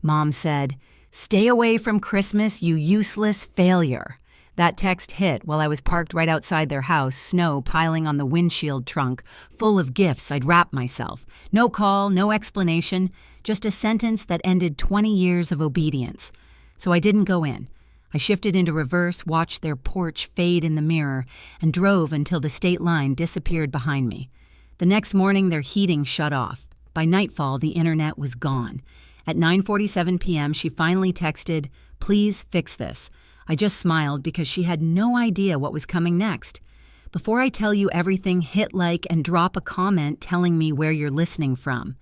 Mom said, "Stay away from Christmas, you useless failure." That text hit while I was parked right outside their house, snow piling on the windshield trunk, full of gifts I'd wrapped myself. No call, no explanation, just a sentence that ended 20 years of obedience. So I didn't go in. I shifted into reverse, watched their porch fade in the mirror, and drove until the state line disappeared behind me. The next morning, their heating shut off. By nightfall, the internet was gone. At 9:47 p.m., she finally texted, "Please fix this." I just smiled because she had no idea what was coming next. Before I tell you everything, hit like and drop a comment telling me where you're listening from.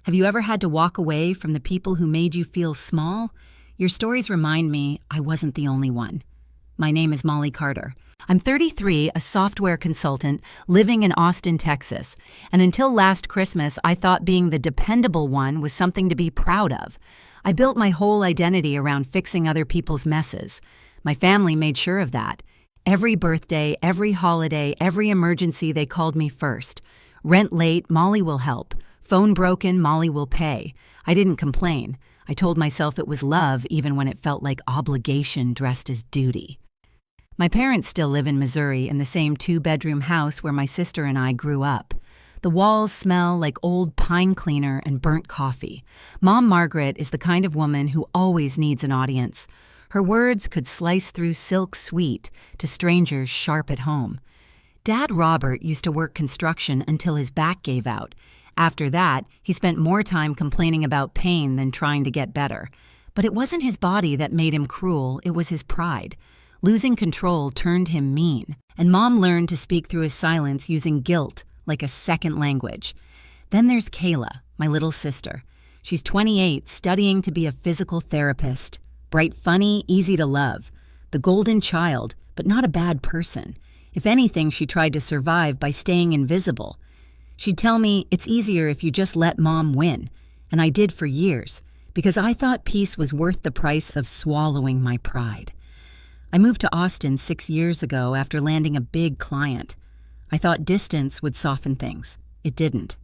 Have you ever had to walk away from the people who made you feel small? Your stories remind me I wasn't the only one. My name is Molly Carter. I'm 33, a software consultant living in Austin, Texas. And until last Christmas, I thought being the dependable one was something to be proud of. I built my whole identity around fixing other people's messes. My family made sure of that. Every birthday, every holiday, every emergency, they called me first. Rent late, Molly will help. Phone broken, Molly will pay. I didn't complain. I told myself it was love even when it felt like obligation dressed as duty. My parents still live in Missouri in the same 2-bedroom house where my sister and I grew up. The walls smell like old pine cleaner and burnt coffee. Mom Margaret is the kind of woman who always needs an audience. Her words could slice through silk sweet to strangers sharp at home. Dad Robert used to work construction until his back gave out. After that, he spent more time complaining about pain than trying to get better. But it wasn't his body that made him cruel, it was his pride. Losing control turned him mean, and Mom learned to speak through his silence using guilt like a second language. Then there's Kayla, my little sister. She's 28, studying to be a physical therapist. Bright, funny, easy to love. The golden child, but not a bad person. If anything, she tried to survive by staying invisible. She'd tell me, "It's easier if you just let Mom win." And I did for years, because I thought peace was worth the price of swallowing my pride. I moved to Austin 6 years ago after landing a big client. I thought distance would soften things. It didn't.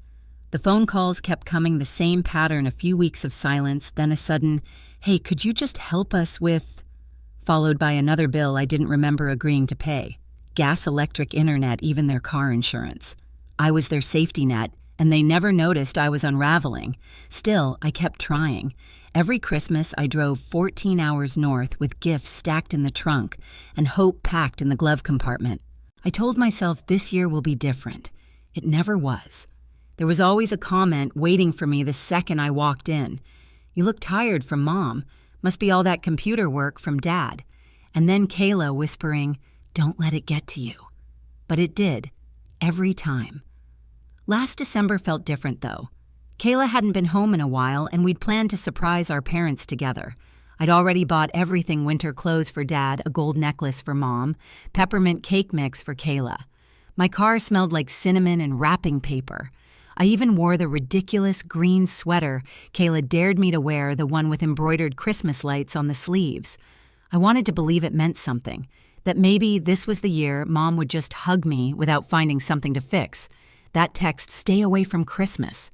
The phone calls kept coming the same pattern, a few weeks of silence, then a sudden, "Hey, could you just help us with," followed by another bill I didn't remember agreeing to pay. Gas, electric, internet, even their car insurance. I was their safety net, and they never noticed I was unraveling. Still, I kept trying. Every Christmas, I drove 14 hours north with gifts stacked in the trunk and hope packed in the glove compartment. I told myself this year will be different. It never was. There was always a comment waiting for me the second I walked in. "You look tired from Mom. Must be all that computer work from Dad." And then Kayla whispering, "Don't let it get to you." But it did, every time. Last December felt different, though. Kayla hadn't been home in a while, and we'd planned to surprise our parents together. I'd already bought everything winter clothes for Dad, a gold necklace for Mom, peppermint cake mix for Kayla. My car smelled like cinnamon and wrapping paper. I even wore the ridiculous green sweater Kayla dared me to wear, the one with embroidered Christmas lights on the sleeves. I wanted to believe it meant something, that maybe this was the year Mom would just hug me without finding something to fix. That text, "Stay away from Christmas."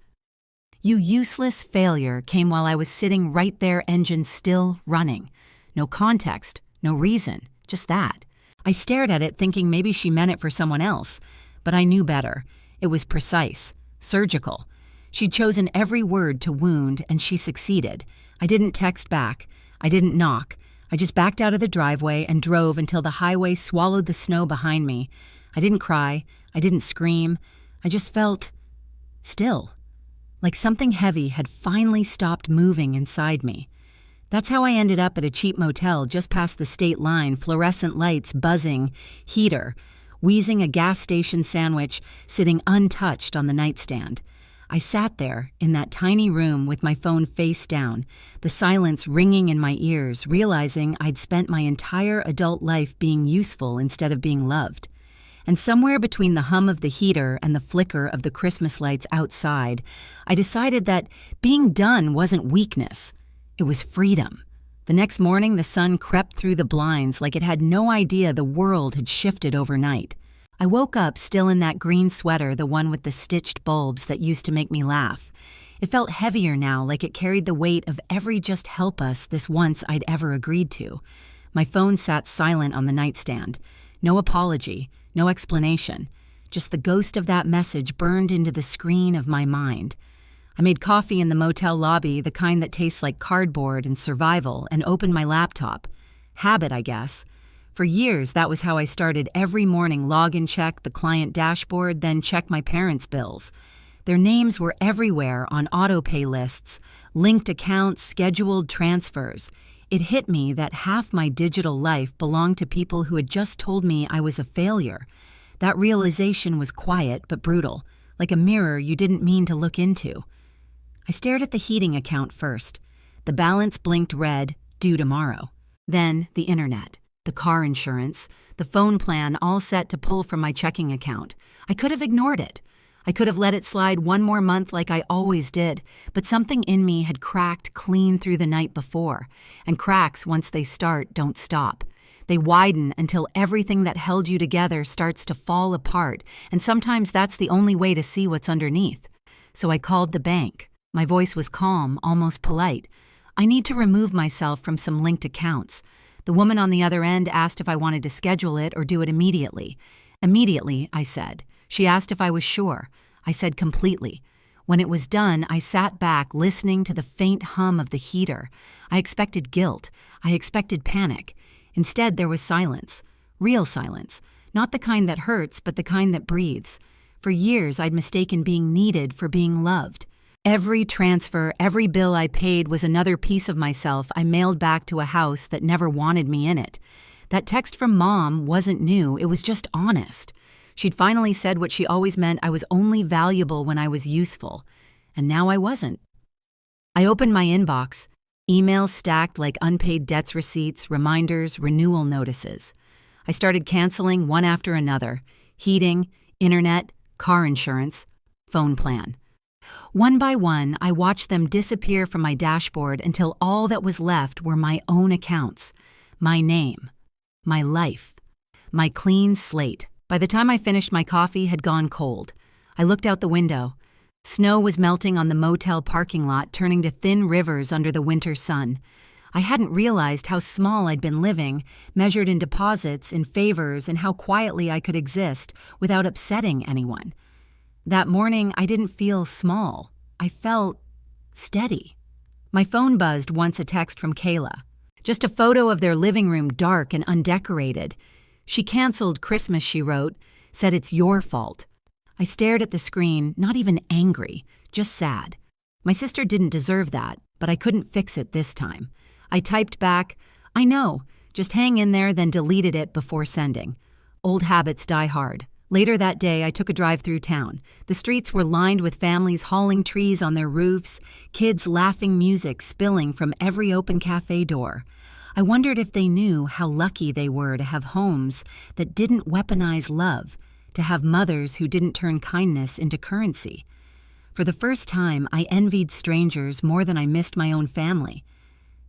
"You useless failure," came while I was sitting right there, engine still running. No context, no reason, just that. I stared at it thinking maybe she meant it for someone else, but I knew better. It was precise, surgical. She'd chosen every word to wound, and she succeeded. I didn't text back. I didn't knock. I just backed out of the driveway and drove until the highway swallowed the snow behind me. I didn't cry. I didn't scream. I just felt still. Like something heavy had finally stopped moving inside me. That's how I ended up at a cheap motel just past the state line, fluorescent lights buzzing, heater, wheezing a gas station sandwich sitting untouched on the nightstand. I sat there in that tiny room with my phone face down, the silence ringing in my ears, realizing I'd spent my entire adult life being useful instead of being loved. And somewhere between the hum of the heater and the flicker of the Christmas lights outside, I decided that being done wasn't weakness. It was freedom. The next morning, the sun crept through the blinds like it had no idea the world had shifted overnight. I woke up still in that green sweater, the one with the stitched bulbs that used to make me laugh. It felt heavier now, like it carried the weight of every "just help us" this once I'd ever agreed to. My phone sat silent on the nightstand. No apology, no explanation. Just the ghost of that message burned into the screen of my mind. I made coffee in the motel lobby, the kind that tastes like cardboard and survival, and opened my laptop. Habit, I guess. For years, that was how I started every morning: log and check the client dashboard, then check my parents' bills. Their names were everywhere on auto-pay lists, linked accounts, scheduled transfers. It hit me that half my digital life belonged to people who had just told me I was a failure. That realization was quiet but brutal, like a mirror you didn't mean to look into. I stared at the heating account first. The balance blinked red, due tomorrow. Then the internet, the car insurance, the phone plan, all set to pull from my checking account. I could have ignored it. I could have let it slide one more month like I always did, but something in me had cracked clean through the night before, and cracks, once they start, don't stop. They widen until everything that held you together starts to fall apart, and sometimes that's the only way to see what's underneath. So I called the bank. My voice was calm, almost polite. I need to remove myself from some linked accounts. The woman on the other end asked if I wanted to schedule it or do it immediately. Immediately, I said. She asked if I was sure. I said completely. When it was done, I sat back, listening to the faint hum of the heater. I expected guilt. I expected panic. Instead, there was silence. Real silence. Not the kind that hurts, but the kind that breathes. For years, I'd mistaken being needed for being loved. Every transfer, every bill I paid was another piece of myself I mailed back to a house that never wanted me in it. That text from Mom wasn't new, it was just honest. She'd finally said what she always meant: I was only valuable when I was useful. And now I wasn't. I opened my inbox. Emails stacked like unpaid debts receipts, reminders, renewal notices. I started canceling one after another: heating, internet, car insurance, phone plan. One by one, I watched them disappear from my dashboard until all that was left were my own accounts, my name, my life, my clean slate. By the time I finished, my coffee had gone cold. I looked out the window. Snow was melting on the motel parking lot, turning to thin rivers under the winter sun. I hadn't realized how small I'd been living, measured in deposits, in favors, and how quietly I could exist without upsetting anyone. That morning, I didn't feel small. I felt steady. My phone buzzed once, a text from Kayla. Just a photo of their living room, dark and undecorated. She canceled Christmas, she wrote, said it's your fault. I stared at the screen, not even angry, just sad. My sister didn't deserve that, but I couldn't fix it this time. I typed back, I know, just hang in there, then deleted it before sending. Old habits die hard. Later that day, I took a drive through town. The streets were lined with families hauling trees on their roofs, kids laughing, music spilling from every open cafe door. I wondered if they knew how lucky they were to have homes that didn't weaponize love, to have mothers who didn't turn kindness into currency. For the first time, I envied strangers more than I missed my own family.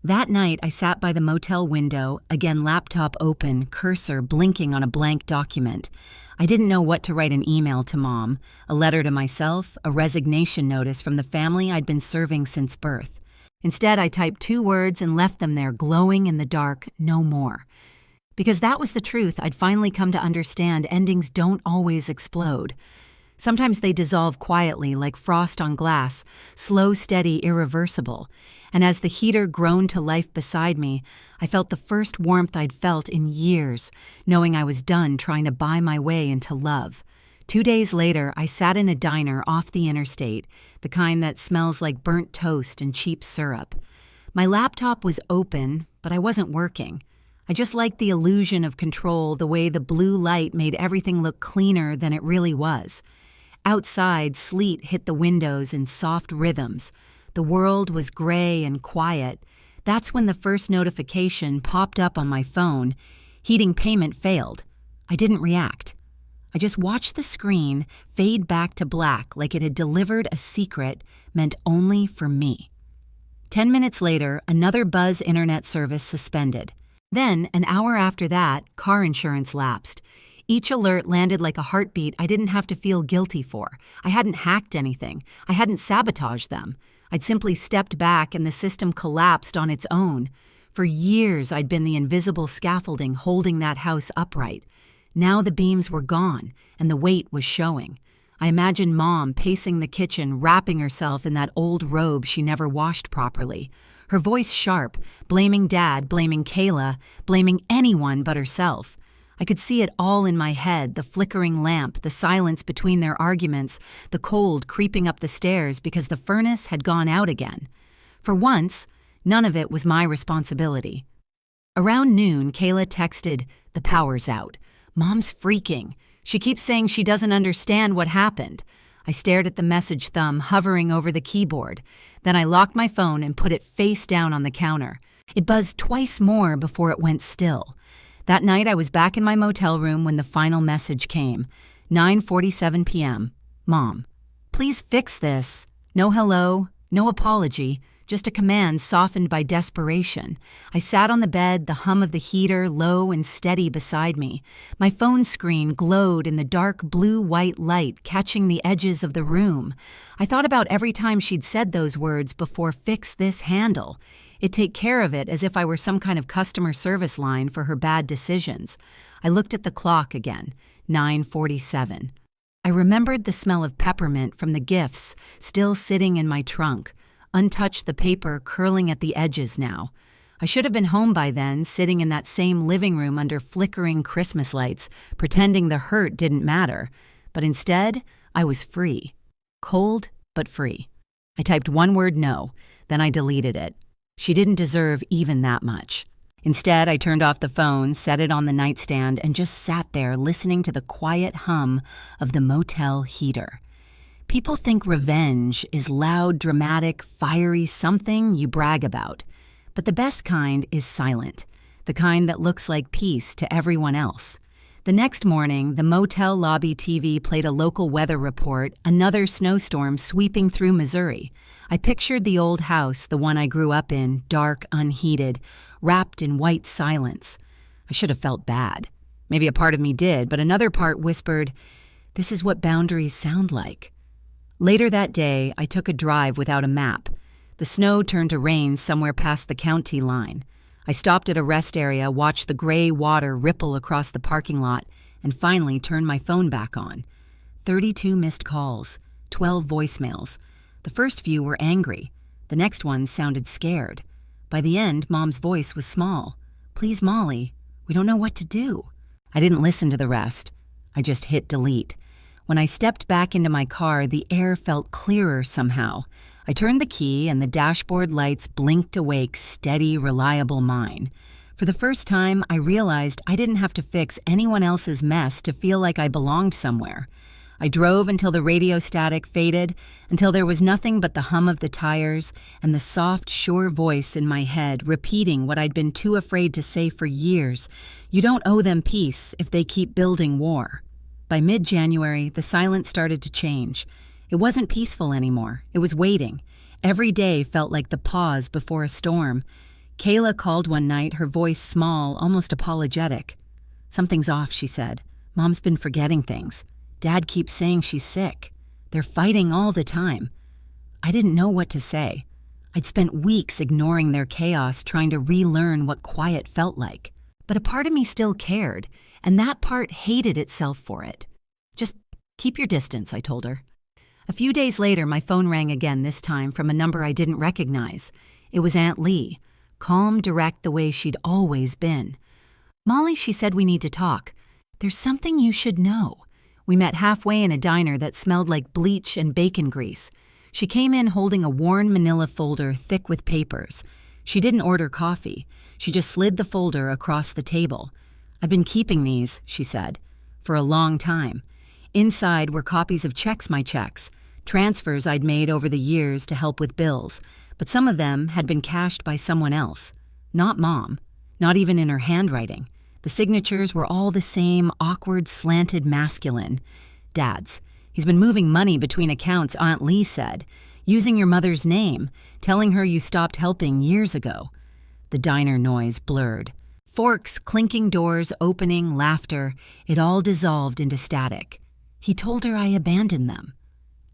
That night, I sat by the motel window, again laptop open, cursor blinking on a blank document. I didn't know what to write: an email to Mom, a letter to myself, a resignation notice from the family I'd been serving since birth. Instead, I typed 2 words and left them there, glowing in the dark: no more. Because that was the truth I'd finally come to understand: endings don't always explode. Sometimes they dissolve quietly, like frost on glass, slow, steady, irreversible. And as the heater groaned to life beside me, I felt the first warmth I'd felt in years, knowing I was done trying to buy my way into love. 2 days later, I sat in a diner off the interstate, the kind that smells like burnt toast and cheap syrup. My laptop was open, but I wasn't working. I just liked the illusion of control, the way the blue light made everything look cleaner than it really was. Outside, sleet hit the windows in soft rhythms. The world was gray and quiet. That's when the first notification popped up on my phone. Heating payment failed. I didn't react. I just watched the screen fade back to black, like it had delivered a secret meant only for me. 10 minutes later, another Buzz internet service suspended. Then, an hour after that, car insurance lapsed. Each alert landed like a heartbeat I didn't have to feel guilty for. I hadn't hacked anything. I hadn't sabotaged them. I'd simply stepped back and the system collapsed on its own. For years, I'd been the invisible scaffolding holding that house upright. Now the beams were gone, and the weight was showing. I imagined Mom pacing the kitchen, wrapping herself in that old robe she never washed properly. Her voice sharp, blaming Dad, blaming Kayla, blaming anyone but herself. I could see it all in my head, the flickering lamp, the silence between their arguments, the cold creeping up the stairs because the furnace had gone out again. For once, none of it was my responsibility. Around noon, Kayla texted, "The power's out. Mom's freaking. She keeps saying she doesn't understand what happened." I stared at the message thumb hovering over the keyboard. Then I locked my phone and put it face down on the counter. It buzzed twice more before it went still. That night, I was back in my motel room when the final message came. 9:47 p.m. Mom, please fix this. No hello, no apology, just a command softened by desperation. I sat on the bed, the hum of the heater low and steady beside me. My phone screen glowed in the dark blue-white light, catching the edges of the room. I thought about every time she'd said those words before "fix this handle." It'd take care of it as if I were some kind of customer service line for her bad decisions. I looked at the clock again, 9:47. I remembered the smell of peppermint from the gifts still sitting in my trunk. Untouched the paper curling at the edges now. I should have been home by then, sitting in that same living room under flickering Christmas lights, pretending the hurt didn't matter. But instead, I was free. Cold, but free. I typed one word no, then I deleted it. She didn't deserve even that much. Instead, I turned off the phone, set it on the nightstand, and just sat there listening to the quiet hum of the motel heater. People think revenge is loud, dramatic, fiery something you brag about. But the best kind is silent, the kind that looks like peace to everyone else. The next morning, the motel lobby TV played a local weather report, another snowstorm sweeping through Missouri. I pictured the old house, the one I grew up in, dark, unheated, wrapped in white silence. I should have felt bad. Maybe a part of me did, but another part whispered, "This is what boundaries sound like." Later that day, I took a drive without a map. The snow turned to rain somewhere past the county line. I stopped at a rest area, watched the gray water ripple across the parking lot, and finally turned my phone back on. 32 missed calls, 12 voicemails. The first few were angry. The next ones sounded scared. By the end, Mom's voice was small. "Please, Molly, we don't know what to do." I didn't listen to the rest. I just hit delete. When I stepped back into my car, the air felt clearer somehow. I turned the key and the dashboard lights blinked awake, steady, reliable mine. For the first time, I realized I didn't have to fix anyone else's mess to feel like I belonged somewhere. I drove until the radio static faded, until there was nothing but the hum of the tires and the soft, sure voice in my head repeating what I'd been too afraid to say for years. You don't owe them peace if they keep building war. By mid-January, the silence started to change. It wasn't peaceful anymore. It was waiting. Every day felt like the pause before a storm. Kayla called one night, her voice small, almost apologetic. "Something's off," she said. "Mom's been forgetting things. Dad keeps saying she's sick. They're fighting all the time." I didn't know what to say. I'd spent weeks ignoring their chaos, trying to relearn what quiet felt like. But a part of me still cared, and that part hated itself for it. "Just keep your distance," I told her. A few days later, my phone rang again, this time from a number I didn't recognize. It was Aunt Lee, calm, direct the way she'd always been. "Molly," she said, "we need to talk. There's something you should know." We met halfway in a diner that smelled like bleach and bacon grease. She came in holding a worn manila folder thick with papers. She didn't order coffee. She just slid the folder across the table. "I've been keeping these," she said, "for a long time. Inside were copies of my checks, transfers I'd made over the years to help with bills, but some of them had been cashed by someone else. Not Mom, not even in her handwriting. The signatures were all the same, awkward, slanted masculine. Dad's. He's been moving money between accounts, Aunt Lee said, using your mother's name, telling her you stopped helping years ago." The diner noise blurred. Forks, clinking doors, opening, laughter, it all dissolved into static. He told her I abandoned them.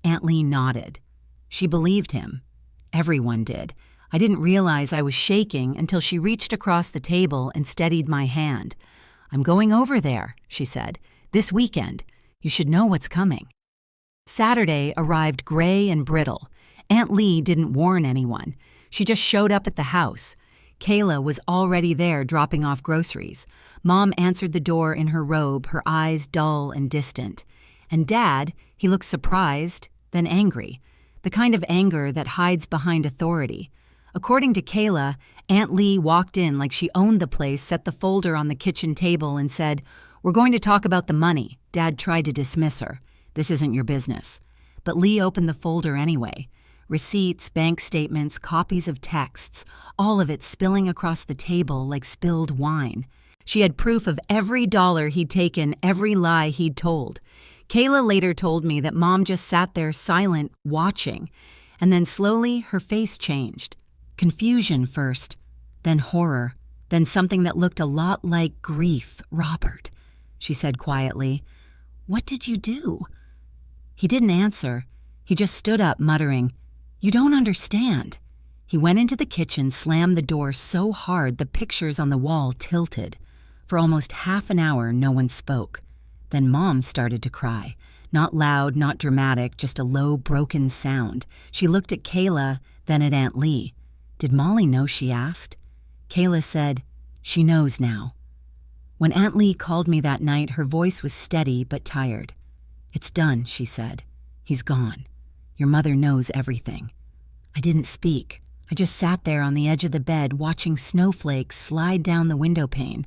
Aunt Lee nodded. She believed him. Everyone did. I didn't realize I was shaking until she reached across the table and steadied my hand. "I'm going over there," she said. "This weekend. You should know what's coming." Saturday arrived gray and brittle. Aunt Lee didn't warn anyone. She just showed up at the house. Kayla was already there dropping off groceries. Mom answered the door in her robe, her eyes dull and distant. And Dad, he looked surprised, then angry. The kind of anger that hides behind authority. According to Kayla, Aunt Lee walked in like she owned the place, set the folder on the kitchen table, and said, "We're going to talk about the money." Dad tried to dismiss her. "This isn't your business." But Lee opened the folder anyway. Receipts, bank statements, copies of texts, all of it spilling across the table like spilled wine. She had proof of every dollar he'd taken, every lie he'd told. Kayla later told me that Mom just sat there silent, watching, and then slowly her face changed. Confusion first, then horror, then something that looked a lot like grief. "Robert," she said quietly, "what did you do?" He didn't answer. He just stood up, muttering, "You don't understand." He went into the kitchen, slammed the door so hard the pictures on the wall tilted. For almost half an hour, no one spoke. Then Mom started to cry. Not loud, not dramatic, just a low, broken sound. She looked at Kayla, then at Aunt Lee. "Did Molly know?" she asked. Kayla said, "She knows now." When Aunt Lee called me that night, her voice was steady but tired. "It's done," she said. "He's gone. Your mother knows everything." I didn't speak. I just sat there on the edge of the bed watching snowflakes slide down the window pane.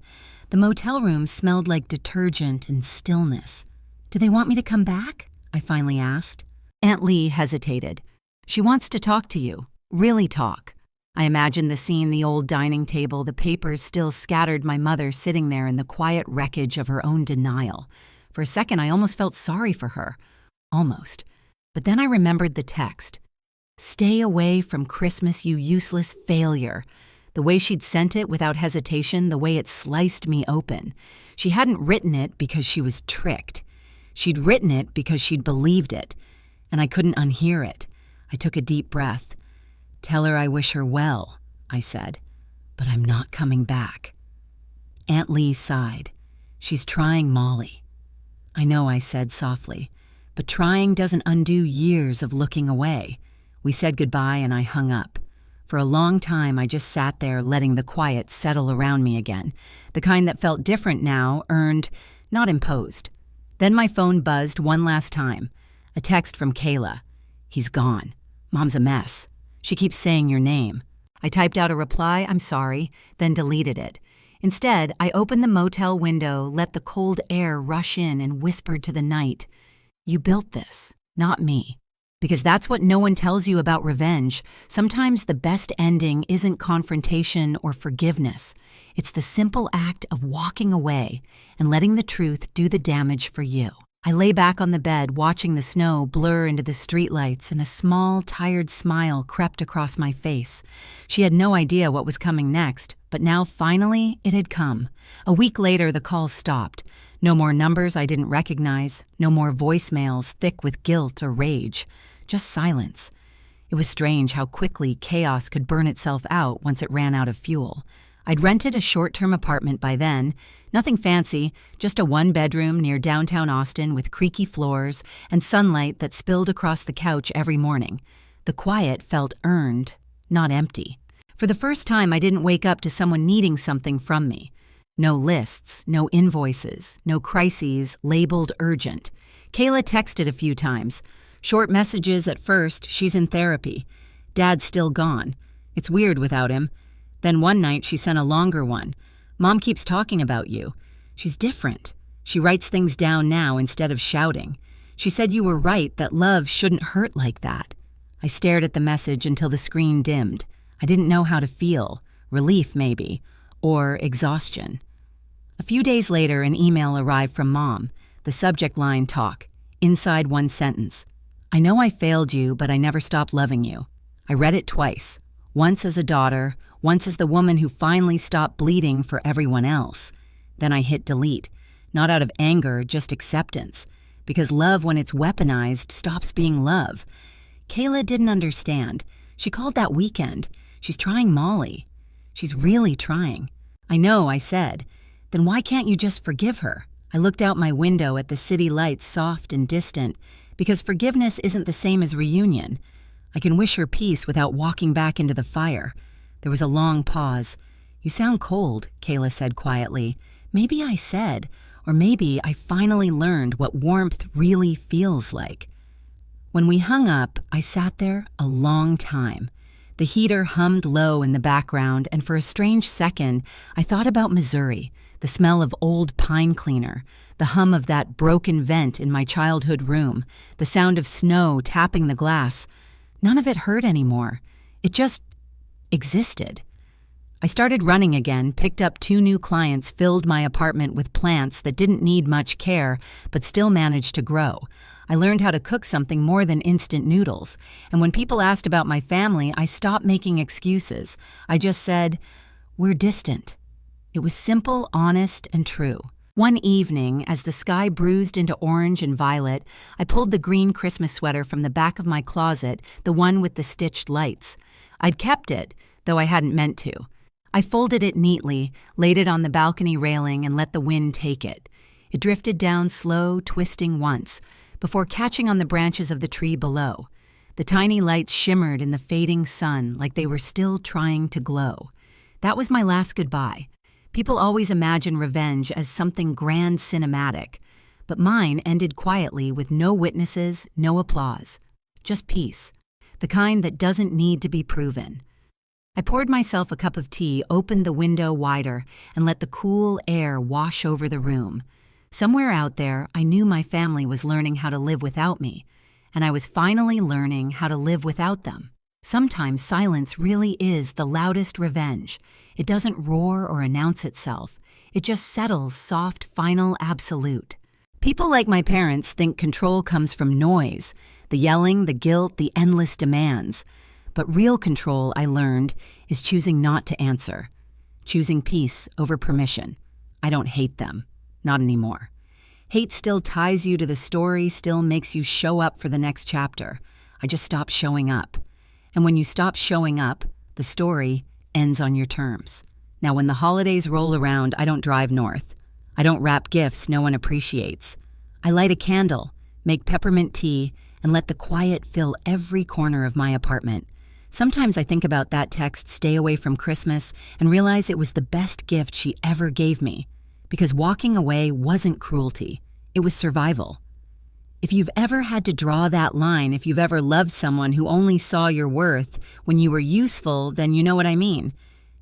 The motel room smelled like detergent and stillness. "Do they want me to come back?" I finally asked. Aunt Lee hesitated. "She wants to talk to you. Really talk." I imagined the scene, the old dining table, the papers still scattered, my mother sitting there in the quiet wreckage of her own denial. For a second, I almost felt sorry for her. Almost. But then I remembered the text. "Stay away from Christmas, you useless failure." The way she'd sent it without hesitation, the way it sliced me open. She hadn't written it because she was tricked. She'd written it because she'd believed it, and I couldn't unhear it. I took a deep breath. "Tell her I wish her well," I said, "but I'm not coming back." Aunt Lee sighed. "She's trying, Molly." "I know," I said softly, "but trying doesn't undo years of looking away." We said goodbye and I hung up. For a long time, I just sat there letting the quiet settle around me again. The kind that felt different now, earned, not imposed. Then my phone buzzed one last time. A text from Kayla. "He's gone. Mom's a mess. She keeps saying your name." I typed out a reply, "I'm sorry," then deleted it. Instead, I opened the motel window, let the cold air rush in, and whispered to the night, "You built this, not me." Because that's what no one tells you about revenge. Sometimes the best ending isn't confrontation or forgiveness. It's the simple act of walking away and letting the truth do the damage for you. I lay back on the bed, watching the snow blur into the streetlights, and a small, tired smile crept across my face. She had no idea what was coming next, but now finally it had come. A week later, the call stopped. No more numbers I didn't recognize, no more voicemails thick with guilt or rage. Just silence. It was strange how quickly chaos could burn itself out once it ran out of fuel. I'd rented a short-term apartment by then, nothing fancy, just a one-bedroom near downtown Austin with creaky floors and sunlight that spilled across the couch every morning. The quiet felt earned, not empty. For the first time, I didn't wake up to someone needing something from me. No lists, no invoices, no crises labeled urgent. Kayla texted a few times. Short messages at first, "She's in therapy." "Dad's still gone. It's weird without him." Then one night she sent a longer one. "Mom keeps talking about you. She's different. She writes things down now instead of shouting. She said you were right, that love shouldn't hurt like that." I stared at the message until the screen dimmed. I didn't know how to feel. Relief, maybe. Or exhaustion. A few days later, an email arrived from Mom. The subject line, "Talk." Inside one sentence. "I know I failed you, but I never stopped loving you." I read it twice. Once as a daughter, Once as the woman who finally stopped bleeding for everyone else. Then I hit delete, not out of anger, just acceptance. Because love, when it's weaponized, stops being love. Kayla didn't understand. She called that weekend. She's trying Molly. She's really trying. I know, I said. Then why can't you just forgive her? I looked out my window at the city lights, soft and distant, because forgiveness isn't the same as reunion. I can wish her peace without walking back into the fire. There was a long pause. You sound cold, Kayla said quietly. Maybe I said, or maybe I finally learned what warmth really feels like. When we hung up, I sat there a long time. The heater hummed low in the background, and for a strange second, I thought about Missouri, the smell of old pine cleaner, the hum of that broken vent in my childhood room, the sound of snow tapping the glass. None of it hurt anymore. It just existed. I started running again, picked up 2 new clients, filled my apartment with plants that didn't need much care but still managed to grow. I learned how to cook something more than instant noodles, and when people asked about my family, I stopped making excuses. I just said, "We're distant." It was simple, honest, and true. One evening, as the sky bruised into orange and violet, I pulled the green Christmas sweater from the back of my closet, the one with the stitched lights. I'd kept it, though I hadn't meant to. I folded it neatly, laid it on the balcony railing, and let the wind take it. It drifted down slow, twisting once, before catching on the branches of the tree below. The tiny lights shimmered in the fading sun like they were still trying to glow. That was my last goodbye. People always imagine revenge as something grand cinematic, but mine ended quietly with no witnesses, no applause. Just peace, the kind that doesn't need to be proven. I poured myself a cup of tea, opened the window wider, and let the cool air wash over the room. Somewhere out there, I knew my family was learning how to live without me, and I was finally learning how to live without them. Sometimes silence really is the loudest revenge. It doesn't roar or announce itself. It just settles, soft, final, absolute. People like my parents think control comes from noise, the yelling, the guilt, the endless demands. But real control, I learned, is choosing not to answer. Choosing peace over permission. I don't hate them. Not anymore. Hate still ties you to the story, still makes you show up for the next chapter. I just stopped showing up. And when you stop showing up, the story ends on your terms. Now, when the holidays roll around, I don't drive north. I don't wrap gifts no one appreciates. I light a candle, make peppermint tea, and let the quiet fill every corner of my apartment. Sometimes I think about that text, "Stay away from Christmas," and realize it was the best gift she ever gave me. Because walking away wasn't cruelty. It was survival. If you've ever had to draw that line, if you've ever loved someone who only saw your worth when you were useful, then you know what I mean.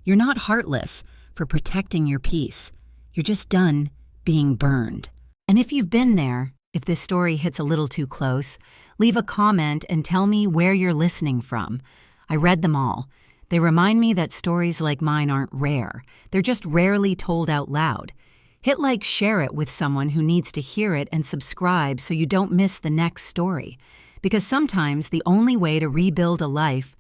You're not heartless for protecting your peace. You're just done being burned. And if you've been there, if this story hits a little too close, leave a comment and tell me where you're listening from. I read them all. They remind me that stories like mine aren't rare. They're just rarely told out loud. Hit like, share it with someone who needs to hear it, and subscribe so you don't miss the next story. Because sometimes the only way to rebuild a life